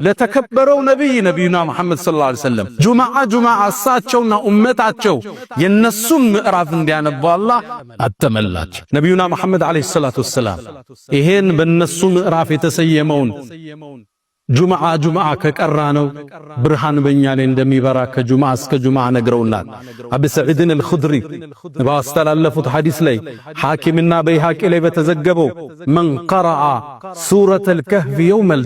ለተከበረው ነብዩና መሐመድ ሰለላሁ ዐለይሂ ወሰለም ጁማዓ እሳቸውና ኡመታቸው የነሱን ምዕራፍ እንዲያነቡ አላህ አተመላቸው። ነብዩና መሐመድ ዐለይሂ ሰላቱ ወሰላም ይሄን በነሱ ምዕራፍ የተሰየመውን ጁማዓ ከቀራ ነው ብርሃን በእኛ ላይ እንደሚበራ ከጁማዓ እስከ ጁማዓ ነግረውናል። አቡ ሰዒድ አልኹድሪ ባስተላለፉት ሐዲስ ላይ ሐኪምና በይሃቂ ላይ በተዘገበው መን ቀረአ ሱረቱል ከህፍ የውመል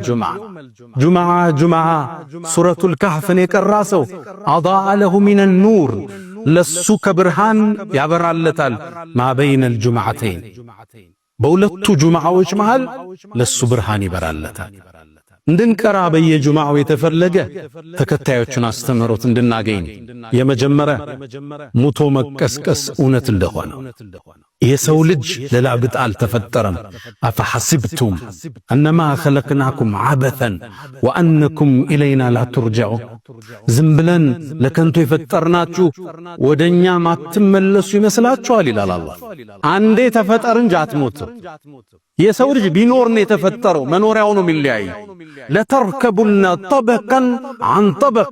ጁማዓ ሱረቱል ከህፍን የቀራ ሰው አዳአ ለሁ ሚነ ኑር ለሱ ከብርሃን ያበራለታል ማ በይነል ጁምዓተይን በሁለቱ ጁማዓዎች መሃል ለሱ ብርሃን ይበራለታል። እንድንቀራ በየጁማዓው የተፈለገ ተከታዮቹን አስተምሮት እንድናገኝ የመጀመሪያ ሙቶ መቀስቀስ እውነት እንደሆነ የሰው ልጅ ለላብጥ አልተፈጠረም። አፈሐሲብቱም አነማ ኸለቅናኩም ዐበተን ወአነኩም ኢለይና ላ ቱርጀዑን ዝም ብለን ለከንቱ የፈጠርናችሁ ወደኛ ማትመለሱ ይመስላችኋል ይላል አላህ። አንዴ ተፈጠር እንጂ አትሞትም። የሰው ልጅ ቢኖር ነው የተፈጠረው፣ መኖሪያው ነው የሚለያይ። ለተርከቡና ጠበቀን አን ጠበቅ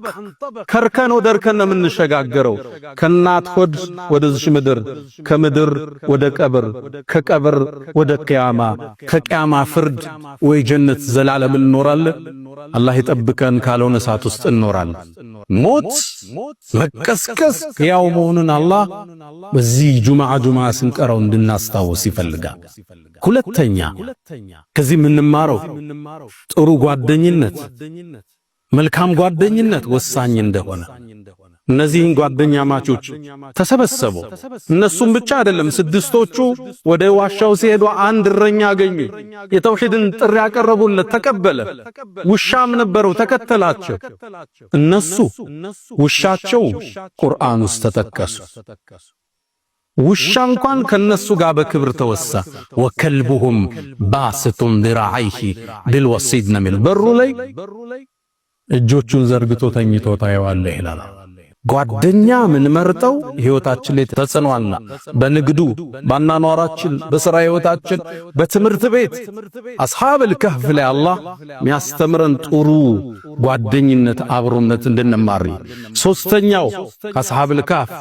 ከርከን ወደ እርከን ነው የምንሸጋገረው። ከናት ሆድ ወደዚህ ምድር፣ ከምድር ወደ ቀብር፣ ከቀብር ወደ ቂያማ፣ ከቂያማ ፍርድ ወይ ጀነት ዘላለም እንኖራለን። አላህ ይጠብቀን፣ ካልሆነ እሳት ውስጥ እንኖራለን። ሞት መቀስቀስ ያው መሆኑን አላህ በዚህ ጁማዓ ስንቀራው እንድናስታውስ ይፈልጋል። ሁለተኛ ከዚህ የምንማረው ጥሩ ጓደኝነት፣ መልካም ጓደኝነት ወሳኝ እንደሆነ እነዚህን ጓደኛ ማቾች ተሰበሰቡ። እነሱም ብቻ አይደለም፣ ስድስቶቹ ወደ ዋሻው ሲሄዱ አንድ እረኛ አገኙ። የተውሂድን ጥሪ ያቀረቡለት ተቀበለ። ውሻም ነበረው ተከተላቸው። እነሱ ውሻቸው ቁርአን ውስጥ ተጠቀሱ። ውሻ እንኳን ከነሱ ጋር በክብር ተወሳ። ወከልቡሁም ባስቱን ذراعيه بالوصيد ነሚል በሩ ላይ እጆቹን ዘርግቶ ተኝቶ ታየዋለህ ይላል። ጓደኛ ምን መርጠው ህይወታችን ላይ ተጽኗልና በንግዱ፣ ባናኗራችን፣ በሥራ ህይወታችን፣ በትምህርት ቤት አስሐበል ከህፍ ላይ አላህ የሚያስተምረን ጥሩ ጓደኝነት አብሮነት እንድንማር። ሶስተኛው ከአስሐበል ከህፍ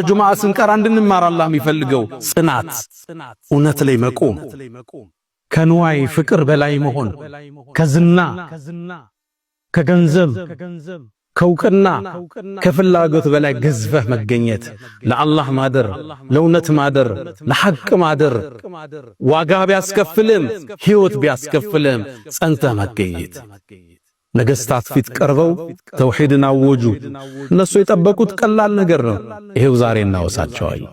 ጁማዓ ስንቀራ እንድንማር አላህ የሚፈልገው ጽናት፣ እውነት ላይ መቆም፣ ከንዋይ ፍቅር በላይ መሆን፣ ከዝና ከገንዘብ ከውቅና ከፍላጎት በላይ ገዝፈህ መገኘት፣ ለአላህ ማደር፣ ለእውነት ማደር፣ ለሐቅ ማደር፣ ዋጋ ቢያስከፍልም ሕይወት ቢያስከፍልም ጸንተህ መገኘት። ነገሥታት ፊት ቀርበው ተውሂድን አወጁ። እነሱ የጠበቁት ቀላል ነገር ነው። ይሄው ዛሬ እናወሳቸዋለን።